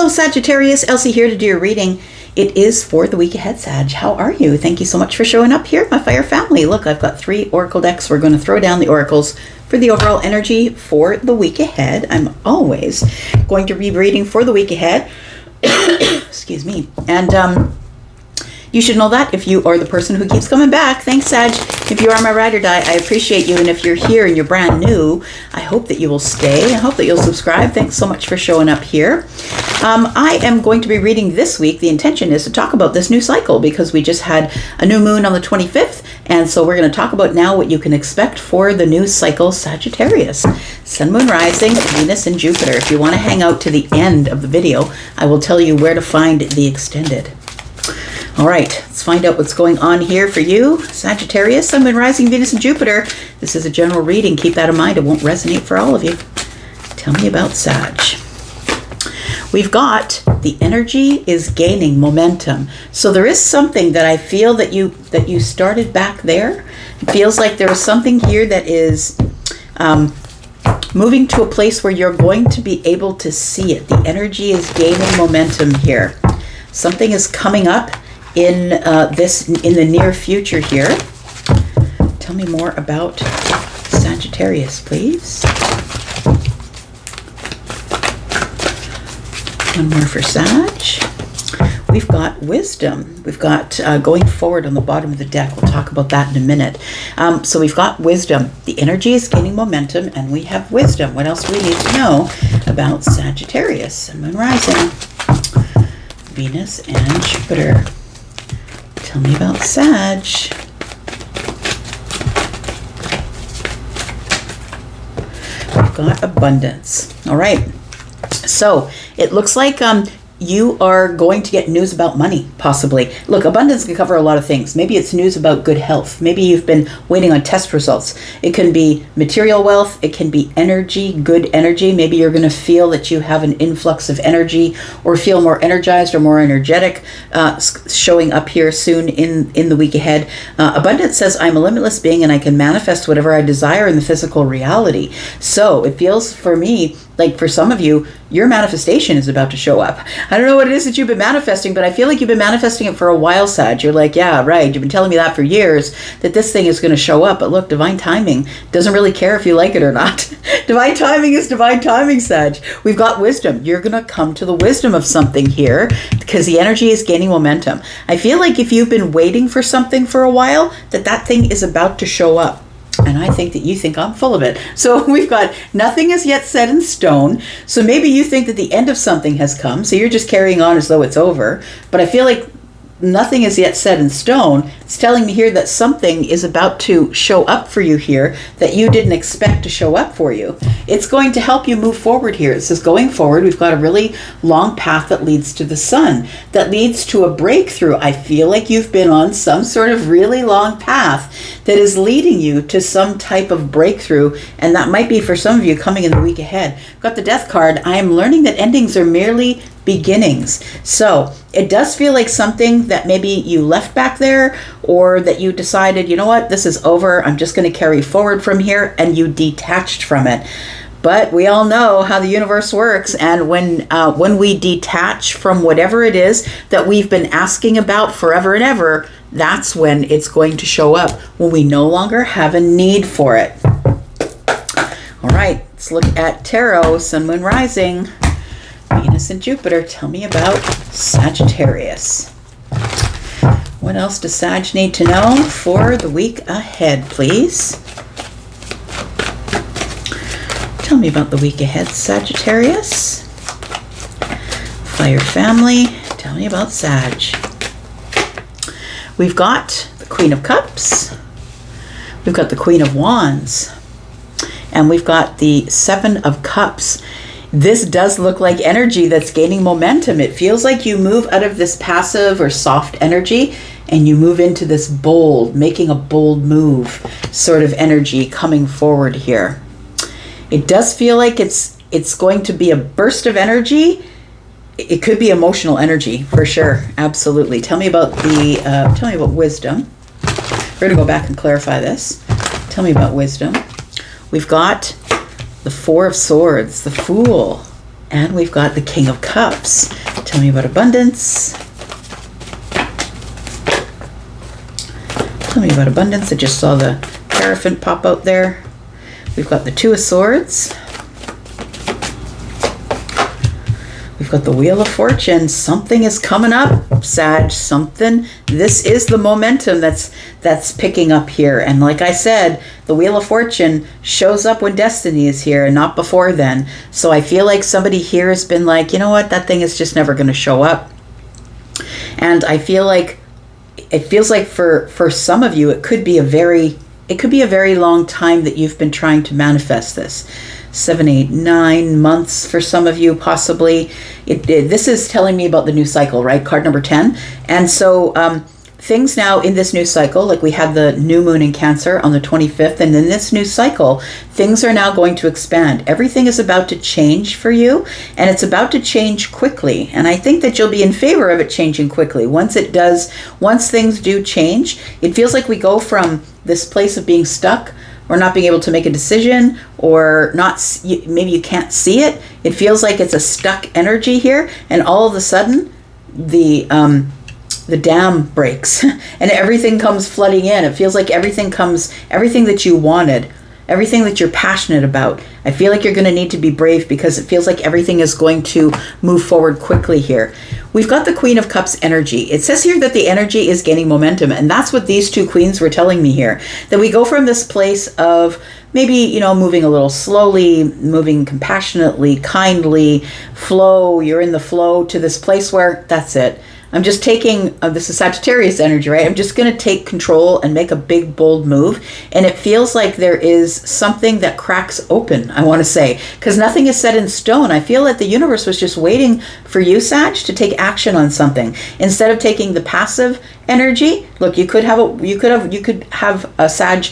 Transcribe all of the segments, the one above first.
Hello Sagittarius, Elsie here to do your reading. It is for the week ahead, Sag. How are you? Thank you so much for showing up here, my fire family. Look, I've got 3 oracle decks. We're going to throw down the oracles for the overall energy for the week ahead. I'm always going to be reading for the week ahead. Excuse me. And you should know that if you are the person who keeps coming back. Thanks, Sag. If you are my ride or die, I appreciate you. And if you're here and you're brand new, I hope that you will stay. I hope that you'll subscribe. Thanks so much for showing up here. I am going to be reading this week. The intention is to talk about this new cycle because we just had a new moon on the 25th. And so we're going to talk about now what you can expect for the new cycle, Sagittarius. Sun, Moon, Rising, Venus, and Jupiter. If you want to hang out to the end of the video, I will tell you where to find the extended. All right, let's find out what's going on here for you. Sagittarius, Sun, Moon, Rising, Venus, and Jupiter. This is a general reading. Keep that in mind. It won't resonate for all of you. Tell me about Sag. We've got the energy is gaining momentum. So there is something that I feel that you started back there. It feels like there is something here that is moving to a place where you're going to be able to see it. The energy is gaining momentum here. Something is coming up in the near future here. Tell me more about Sagittarius, please. One more for Sag. We've got wisdom. We've got going forward on the bottom of the deck. We'll talk about that in a minute. So we've got wisdom. The energy is gaining momentum, and we have wisdom. What else do we need to know about Sagittarius? Sun, Moon, Rising, Venus, and Jupiter. Tell me about Sag. We've got abundance. All right. So it looks like you are going to get news about money, possibly. Look, abundance can cover a lot of things. Maybe it's news about good health. Maybe you've been waiting on test results. It can be material wealth. It can be energy, good energy. Maybe you're going to feel that you have an influx of energy or feel more energized or more energetic showing up here soon in the week ahead. Abundance says, I'm a limitless being and I can manifest whatever I desire in the physical reality. So it feels for me like for some of you, your manifestation is about to show up. I don't know what it is that you've been manifesting, but I feel like you've been manifesting it for a while, Sag. You're like, yeah, right. You've been telling me that for years, that this thing is going to show up. But look, divine timing doesn't really care if you like it or not. Divine timing is divine timing, Sag. We've got wisdom. You're going to come to the wisdom of something here because the energy is gaining momentum. I feel like if you've been waiting for something for a while, that thing is about to show up. And I think that you think I'm full of it. So we've got nothing is yet set in stone. So maybe you think that the end of something has come. So you're just carrying on as though it's over. But I feel like nothing is yet set in stone. It's telling me here that something is about to show up for you here that you didn't expect to show up for you. It's going to help you move forward here. It says going forward, we've got a really long path that leads to the sun, that leads to a breakthrough. I feel like you've been on some sort of really long path that is leading you to some type of breakthrough. And that might be for some of you coming in the week ahead. I've got the death card. I am learning that endings are merely beginnings. So it does feel like something that maybe you left back there or that you decided, you know what, this is over. I'm just going to carry forward from here, and you detached from it. But we all know how the universe works, and when we detach from whatever it is that we've been asking about forever and ever, that's when it's going to show up, when we no longer have a need for it. All right, let's look at tarot, Sun, Moon, Rising, Venus, and Jupiter. Tell me about Sagittarius. What else does Sag need to know for the week ahead, please? Tell me about the week ahead, Sagittarius. Fire family, tell me about Sag. We've got the Queen of Cups. We've got the Queen of Wands. And we've got the Seven of Cups. This does look like energy that's gaining momentum. It feels like you move out of this passive or soft energy and you move into this bold, making a bold move sort of energy coming forward here. It does feel like it's going to be a burst of energy. It could be emotional energy for sure. Absolutely. Tell me about wisdom. We're going to go back and clarify this. Tell me about wisdom. We've got the Four of Swords, the Fool. And we've got the King of Cups. Tell me about abundance. Tell me about abundance. I just saw the Hierophant pop out there. We've got the Two of Swords. We've got the Wheel of Fortune. Something is coming up, Sag. Something. This is the momentum that's picking up here. And like I said, the Wheel of Fortune shows up when destiny is here and not before then. So I feel like somebody here has been like, you know what, that thing is just never going to show up. And I feel like it feels like for some of you, it could be a very long time that you've been trying to manifest this. 7, 8, 9 months for some of you, possibly. This is telling me about the new cycle, right? Card number 10. And so things now in this new cycle, like we had the new moon in Cancer on the 25th, and in this new cycle, things are now going to expand. Everything is about to change for you, and it's about to change quickly. And I think that you'll be in favor of it changing quickly. Once things do change, it feels like we go from this place of being stuck or not being able to make a decision, or maybe you can't see it. It feels like it's a stuck energy here, and all of a sudden the dam breaks and everything comes flooding in. It feels like everything that you wanted, everything that you're passionate about. I feel like you're going to need to be brave because it feels like everything is going to move forward quickly here. We've got the Queen of Cups energy. It says here that the energy is gaining momentum, and that's what these two queens were telling me here, that we go from this place of maybe, moving a little slowly, moving compassionately, kindly, flow, you're in the flow, to this place where that's it. I'm just taking, this is Sagittarius energy, right? I'm just going to take control and make a big, bold move. And it feels like there is something that cracks open, I want to say, because nothing is set in stone. I feel that the universe was just waiting for you, Sag, to take action on something. Instead of taking the passive energy, look, you could have a Sag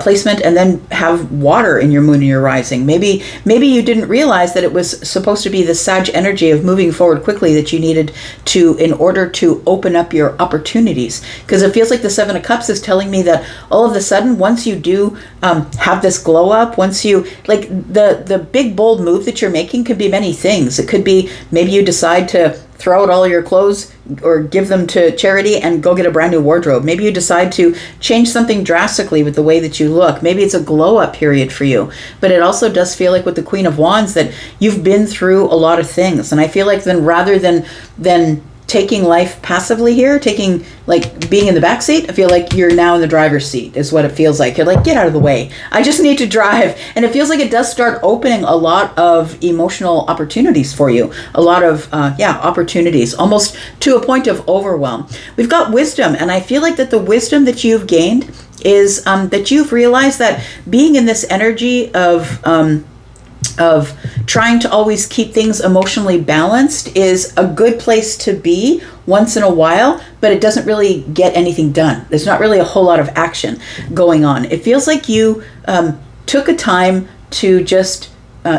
placement and then have water in your moon and your rising. Maybe you didn't realize that it was supposed to be the Sag energy of moving forward quickly that you needed to, in order to open up your opportunities. Because it feels like the Seven of Cups is telling me that all of a sudden, once you do have this glow up, once you, like, the big bold move that you're making could be many things. It could be maybe you decide to throw out all your clothes or give them to charity and go get a brand new wardrobe. Maybe you decide to change something drastically with the way that you look. Maybe it's a glow up period for you. But it also does feel like with the Queen of Wands that you've been through a lot of things. And I feel like then rather than taking life passively here, taking, like, being in the back seat, I feel like you're now in the driver's seat is what it feels like. You're like, get out of the way. I just need to drive. And it feels like it does start opening a lot of emotional opportunities for you. A lot of, opportunities, almost to a point of overwhelm. We've got wisdom. And I feel like that the wisdom that you've gained is that you've realized that being in this energy of trying to always keep things emotionally balanced is a good place to be once in a while, but it doesn't really get anything done. There's not really a whole lot of action going on. It feels like you took a time to just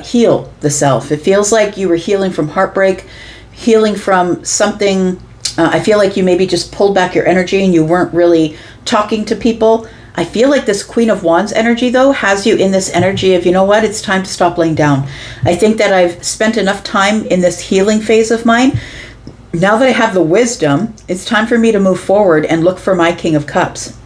heal the self. It feels like you were healing from heartbreak, healing from something. I feel like you maybe just pulled back your energy and you weren't really talking to people. I feel like this Queen of Wands energy, though, has you in this energy of, you know what, it's time to stop laying down. I think that I've spent enough time in this healing phase of mine. Now that I have the wisdom, it's time for me to move forward and look for my King of Cups.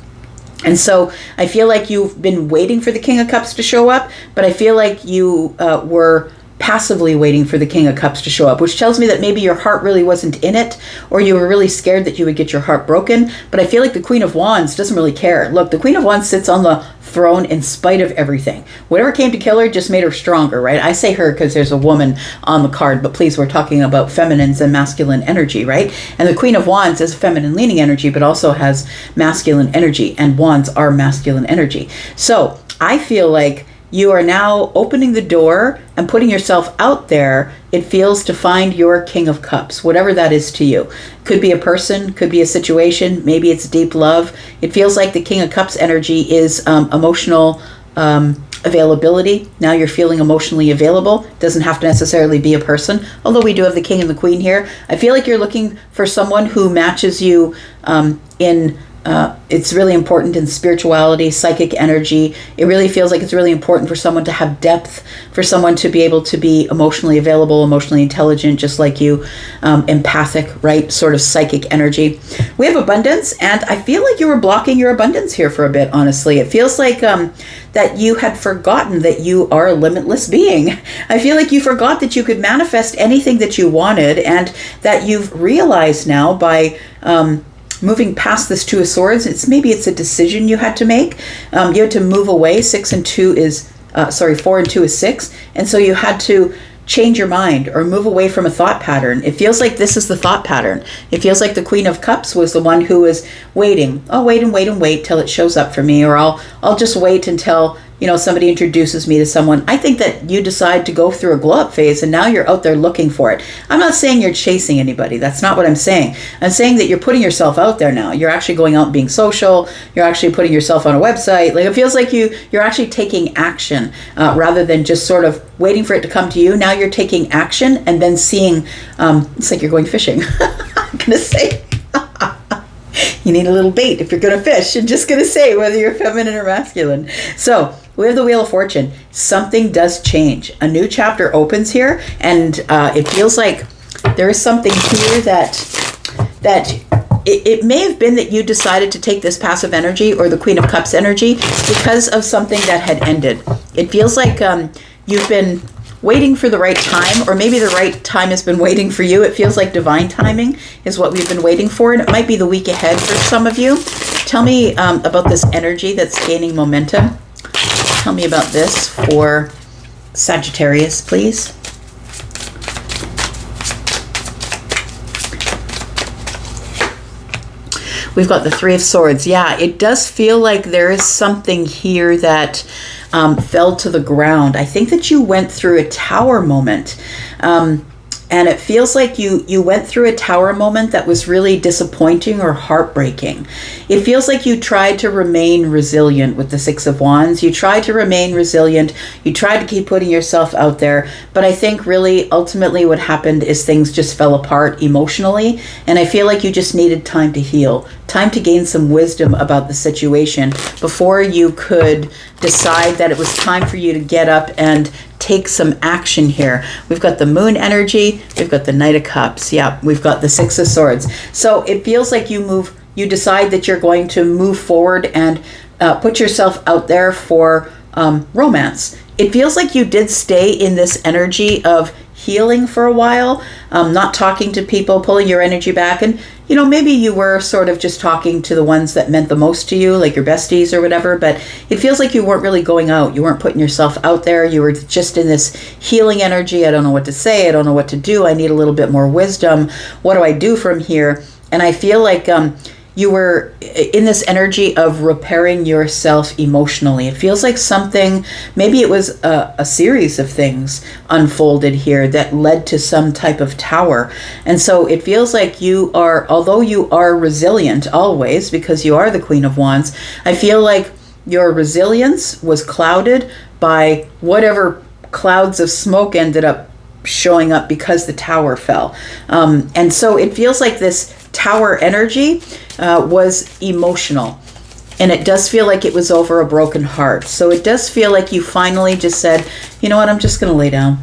And so I feel like you've been waiting for the King of Cups to show up, but I feel like you were passively waiting for the King of Cups to show up, which tells me that maybe your heart really wasn't in it, or you were really scared that you would get your heart broken. But I feel like the Queen of Wands doesn't really care. Look, the Queen of Wands sits on the throne in spite of everything. Whatever came to kill her just made her stronger, right? I say her because there's a woman on the card, but please, we're talking about feminines and masculine energy, right? And the Queen of Wands is a feminine leaning energy, but also has masculine energy, and wands are masculine energy. So I feel like you are now opening the door and putting yourself out there, it feels, to find your King of Cups, whatever that is to you. Could be a person, could be a situation, maybe it's deep love. It feels like the King of Cups energy is emotional availability. Now you're feeling emotionally available. Doesn't have to necessarily be a person, although we do have the King and the Queen here. I feel like you're looking for someone who matches you in it's really important in spirituality, psychic energy. It really feels like it's really important for someone to have depth, for someone to be able to be emotionally available, emotionally intelligent, just like you, empathic, right? Sort of psychic energy. We have abundance, and I feel like you were blocking your abundance here for a bit, honestly. It feels like that you had forgotten that you are a limitless being. I feel like you forgot that you could manifest anything that you wanted, and that you've realized now by moving past this Two of Swords. Maybe it's a decision you had to make. You had to move away. 4 and 2 is 6. And so you had to change your mind or move away from a thought pattern. It feels like this is the thought pattern. It feels like the Queen of Cups was the one who was waiting. I'll wait and wait and wait till it shows up for me, or I'll just wait until somebody introduces me to someone. I think that you decide to go through a glow up phase, and now you're out there looking for it. I'm not saying you're chasing anybody. That's not what I'm saying. I'm saying that you're putting yourself out there now. You're actually going out and being social. You're actually putting yourself on a website. Like, it feels like you're actually taking action rather than just sort of waiting for it to come to you. Now you're taking action and then seeing, it's like you're going fishing. I'm going to say, you need a little bait if you're going to fish. I'm just going to say whether you're feminine or masculine. So we have the Wheel of Fortune. Something does change. A new chapter opens here, and it feels like there is something here that it may have been that you decided to take this passive energy or the Queen of Cups energy because of something that had ended. It feels like you've been waiting for the right time, or maybe the right time has been waiting for you. It feels like divine timing is what we've been waiting for, and it might be the week ahead for some of you. Tell me about this energy that's gaining momentum. Tell me about this for Sagittarius, please. We've got the Three of Swords. Yeah, it does feel like there is something here that fell to the ground. I think that you went through a tower moment. And it feels like you went through a tower moment that was really disappointing or heartbreaking. It feels like you tried to remain resilient with the Six of Wands. You tried to remain resilient. You tried to keep putting yourself out there. But I think really ultimately what happened is things just fell apart emotionally. And I feel like you just needed time to heal, time to gain some wisdom about the situation before you could decide that it was time for you to get up and take some action here. We've got the Moon energy. We've got the Knight of Cups. Yeah, we've got the Six of Swords. So it feels like you decide that you're going to move forward and put yourself out there for romance. It feels like you did stay in this energy of healing for a while, not talking to people, pulling your energy back. And, maybe you were sort of just talking to the ones that meant the most to you, like your besties or whatever, but it feels like you weren't really going out. You weren't putting yourself out there. You were just in this healing energy. I don't know what to say. I don't know what to do. I need a little bit more wisdom. What do I do from here? And I feel like you were in this energy of repairing yourself emotionally. It feels like something, maybe it was a series of things unfolded here that led to some type of tower. And so it feels like although you are resilient always, because you are the Queen of Wands, I feel like your resilience was clouded by whatever clouds of smoke ended up showing up because the tower fell. And so it feels like this tower energy was emotional, and it does feel like it was over a broken heart. So it does feel like you finally just said, you know what, I'm just going to lay down.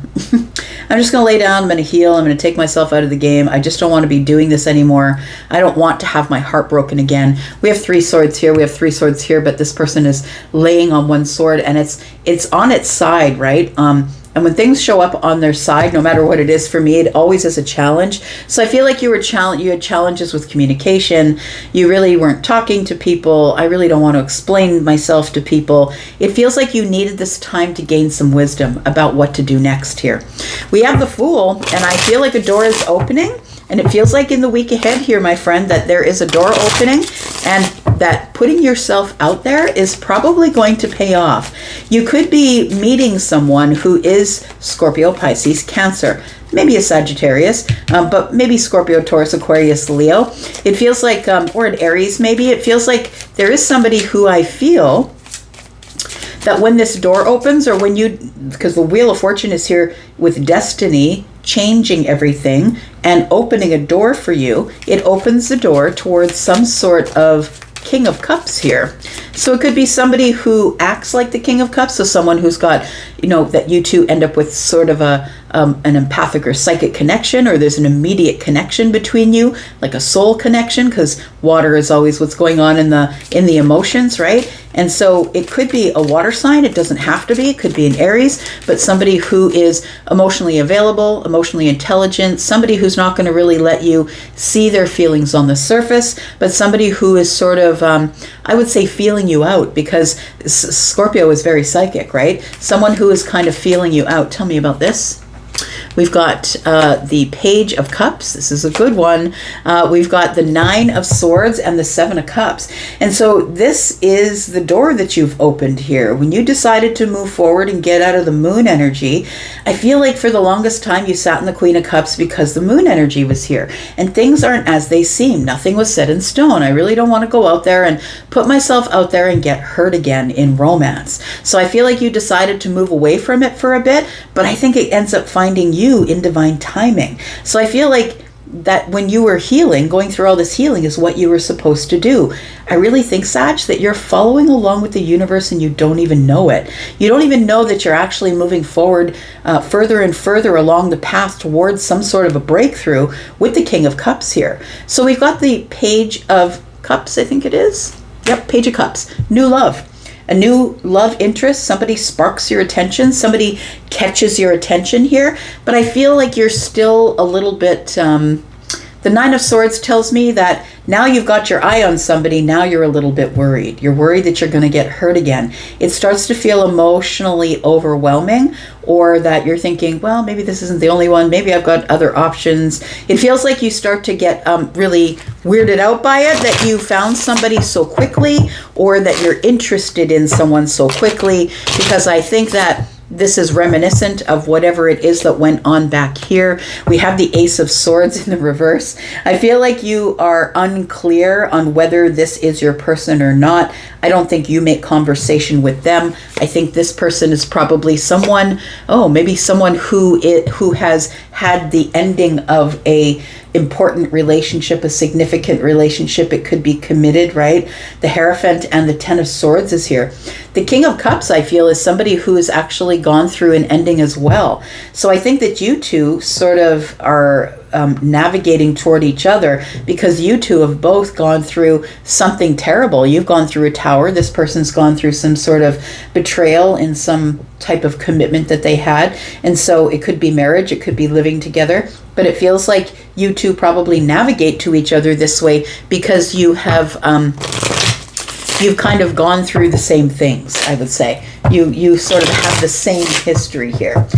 I'm just going to lay down. I'm going to heal. I'm going to take myself out of the game. I just don't want to be doing this anymore. I don't want to have my heart broken again. We have 3 swords here. We have 3 swords here, but this person is laying on one sword, and it's on its side, right? And when things show up on their side, no matter what it is, for me, it always is a challenge. So I feel like you had challenges with communication. You really weren't talking to people. I really don't want to explain myself to people. It feels like you needed this time to gain some wisdom about what to do next here. We have the Fool, and I feel like a door is opening. And it feels like in the week ahead here, my friend, that there is a door opening, and that putting yourself out there is probably going to pay off. You could be meeting someone who is Scorpio, Pisces, Cancer, maybe a Sagittarius, but maybe Scorpio, Taurus, Aquarius, Leo. It feels like, or an Aries maybe, it feels like there is somebody who I feel that when this door opens, or because the Wheel of Fortune is here with destiny, changing everything and opening a door for you, it opens the door towards some sort of King of Cups here. So it could be somebody who acts like the King of Cups, so someone who's got, that you two end up with sort of an empathic or psychic connection, or there's an immediate connection between you, like a soul connection, because water is always what's going on in the emotions, right? And so it could be a water sign. It doesn't have to be. It could be an Aries, but somebody who is emotionally available, emotionally intelligent, somebody who's not going to really let you see their feelings on the surface, but somebody who is sort of, I would say, feeling you out, because Scorpio is very psychic, right? Someone who is kind of feeling you out. Tell me about this. We've got the Page of Cups. This is a good one. We've got the Nine of Swords and the Seven of Cups. And so this is the door that you've opened here. When you decided to move forward and get out of the moon energy, I feel like for the longest time you sat in the Queen of Cups because the moon energy was here. And things aren't as they seem. Nothing was set in stone. I really don't want to go out there and put myself out there and get hurt again in romance. So I feel like you decided to move away from it for a bit, but I think it ends up finding you in divine timing. So I feel like that when you were healing, going through all this healing is what you were supposed to do. I really think, Sag, that you're following along with the universe and you don't even know it. You don't even know that you're actually moving forward further and further along the path towards some sort of a breakthrough with the King of Cups here. So we've got the Page of Cups, I think it is. Yep, Page of Cups. New love. A new love interest, somebody sparks your attention, somebody catches your attention here, but I feel like you're still a little bit, the Nine of Swords tells me that now you've got your eye on somebody, now you're a little bit worried. You're worried that you're going to get hurt again. It starts to feel emotionally overwhelming, or that you're thinking, well, maybe this isn't the only one, maybe I've got other options. It feels like you start to get really weirded out by it, that you found somebody so quickly, or that you're interested in someone so quickly, because I think that this is reminiscent of whatever it is that went on back here. We have the Ace of Swords in the reverse. I feel like you are unclear on whether this is your person or not. I don't think you make conversation with them. I think this person is probably someone, maybe someone who has had the ending of a important relationship, a significant relationship. It could be committed, right? The Hierophant and the Ten of Swords is here. The King of Cups, I feel, is somebody who has actually gone through an ending as well. So I think that you two sort of are navigating toward each other, because you two have both gone through something terrible. You've gone through a tower. This person's gone through some sort of betrayal in some type of commitment that they had. And so it could be marriage, it could be living together, but it feels like you two probably navigate to each other this way because you have you've kind of gone through the same things, I would say. You sort of have the same history here.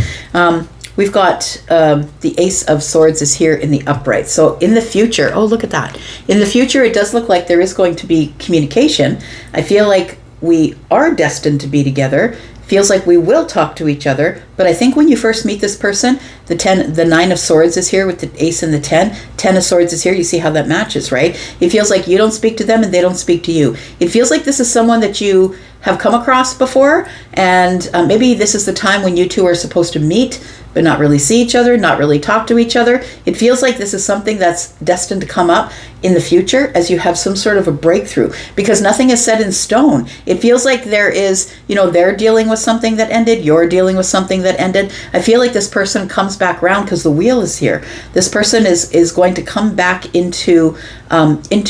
We've got the Ace of Swords is here in the upright. So in the future, look at that. In the future, it does look like there is going to be communication. I feel like we are destined to be together. Feels like we will talk to each other. But I think when you first meet this person, the Nine of Swords is here with the Ace and the 10. 10 of Swords is here. You see how that matches, right? It feels like you don't speak to them and they don't speak to you. It feels like this is someone that you have come across before, and maybe this is the time when you two are supposed to meet but not really see each other, not really talk to each other. It feels like this is something that's destined to come up in the future as you have some sort of a breakthrough, because nothing is set in stone. It feels like there is, they're dealing with something that ended, you're dealing with something that ended. I feel like this person comes back around because the wheel is here. This person is going to come back into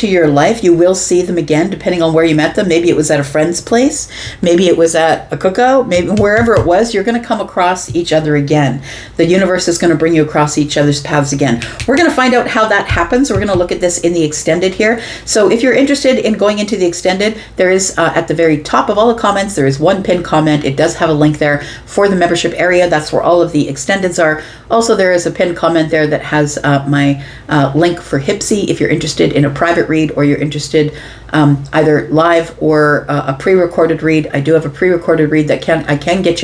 your life. You will see them again, depending on where you met them. Maybe it was at a friend's place. Maybe it was at a cookout. Maybe wherever it was, you're going to come across each other again. The universe is going to bring you across each other's paths again. We're going to find out how that happens. We're going to look at this in the extended here. So if you're interested in going into the extended, there is at the very top of all the comments, there is one pinned comment. It does have a link there for the membership area. That's where all of the extendeds are. Also, there is a pinned comment there that has my link for Hypsee if you're interested in a private read, or you're interested either live or a pre-recorded read. I do have a pre-recorded read that I can get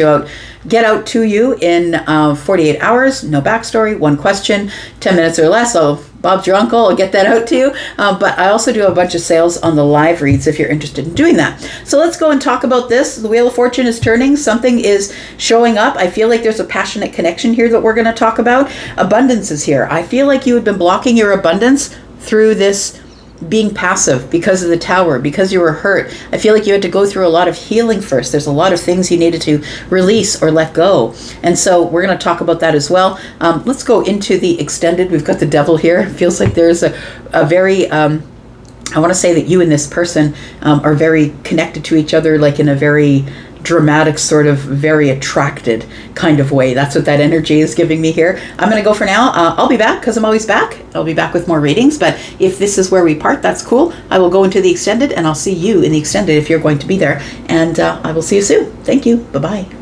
out to you in 48 hours. No backstory, one question, 10 minutes or less. So Bob's your uncle, I'll get that out to you. But I also do a bunch of sales on the live reads if you're interested in doing that. So let's go and talk about this. The Wheel of Fortune is turning. Something is showing up. I feel like there's a passionate connection here that we're going to talk about. Abundance is here. I feel like you had been blocking your abundance through this being passive because of the Tower, because you were hurt. I feel like you had to go through a lot of healing first. There's a lot of things you needed to release or let go. And so we're going to talk about that as well. Let's go into the extended. We've got the Devil here. It feels like there's a very, I want to say that you and this person are very connected to each other, like in a very dramatic, sort of very attracted kind of way. That's what that energy is giving me here. I'm going to go for now. I'll be back because I'm always back. I'll be back with more readings, but if this is where we part, that's cool. I will go into the extended, and I'll see you in the extended if you're going to be there, and I will see you soon. Thank you. Bye-bye.